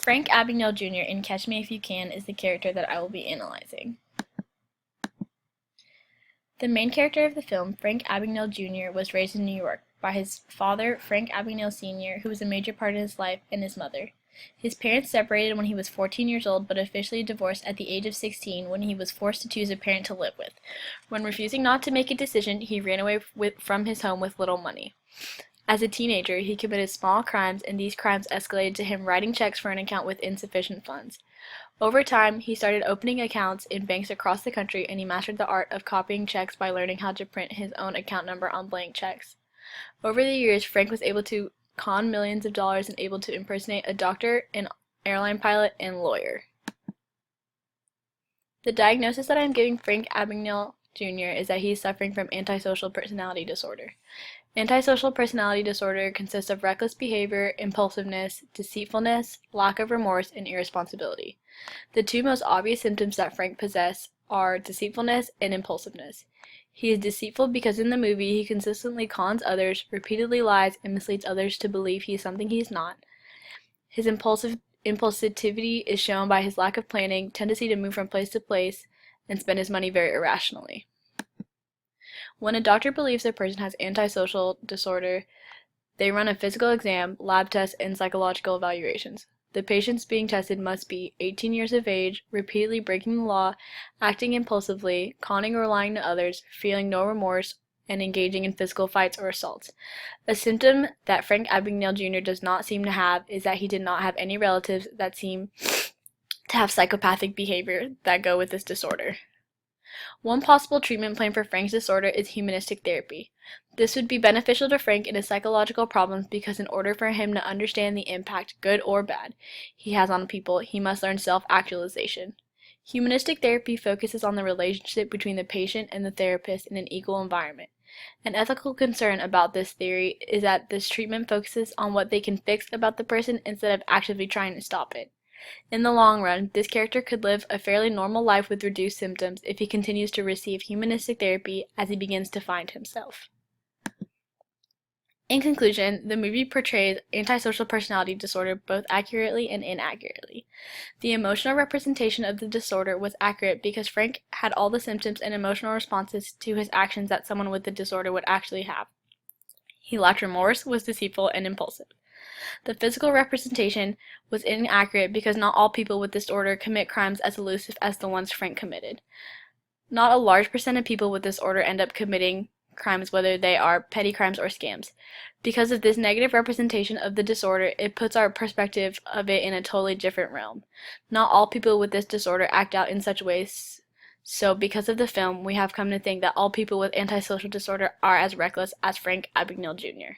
Frank Abagnale Jr. in Catch Me If You Can is the character that I will be analyzing. The main character of the film, Frank Abagnale Jr., was raised in New York by his father, Frank Abagnale Sr., who was a major part of his life, and his mother. His parents separated when he was 14 years old, but officially divorced at the age of 16 when he was forced to choose a parent to live with. When refusing not to make a decision, he ran away from his home with little money. As a teenager, he committed small crimes, and these crimes escalated to him writing checks for an account with insufficient funds. Over time, he started opening accounts in banks across the country, and he mastered the art of copying checks by learning how to print his own account number on blank checks. Over the years, Frank was able to con millions of dollars and able to impersonate a doctor, an airline pilot, and lawyer. The diagnosis that I am giving Frank Abagnale Jr. is that he is suffering from antisocial personality disorder. Antisocial personality disorder consists of reckless behavior, impulsiveness, deceitfulness, lack of remorse, and irresponsibility. The two most obvious symptoms that Frank possesses are deceitfulness and impulsiveness. He is deceitful because in the movie he consistently cons others, repeatedly lies, and misleads others to believe he is something he is not. His impulsivity is shown by his lack of planning, tendency to move from place to place, and spend his money very irrationally. When a doctor believes a person has antisocial disorder, they run a physical exam, lab tests, and psychological evaluations. The patients being tested must be 18 years of age, repeatedly breaking the law, acting impulsively, conning or lying to others, feeling no remorse, and engaging in physical fights or assaults. A symptom that Frank Abagnale Jr. does not seem to have is that he did not have any relatives that seem to have psychopathic behavior that go with this disorder. One possible treatment plan for Frank's disorder is humanistic therapy. This would be beneficial to Frank in his psychological problems because in order for him to understand the impact, good or bad, he has on people, he must learn self-actualization. Humanistic therapy focuses on the relationship between the patient and the therapist in an equal environment. An ethical concern about this theory is that this treatment focuses on what they can fix about the person instead of actively trying to stop it. In the long run, this character could live a fairly normal life with reduced symptoms if he continues to receive humanistic therapy as he begins to find himself. In conclusion, the movie portrays antisocial personality disorder both accurately and inaccurately. The emotional representation of the disorder was accurate because Frank had all the symptoms and emotional responses to his actions that someone with the disorder would actually have. He lacked remorse, was deceitful, and impulsive. The physical representation was inaccurate because not all people with this disorder commit crimes as elusive as the ones Frank committed. Not a large percent of people with this disorder end up committing crimes, whether they are petty crimes or scams. Because of this negative representation of the disorder, it puts our perspective of it in a totally different realm. Not all people with this disorder act out in such ways, so because of the film, we have come to think that all people with antisocial disorder are as reckless as Frank Abagnale Jr.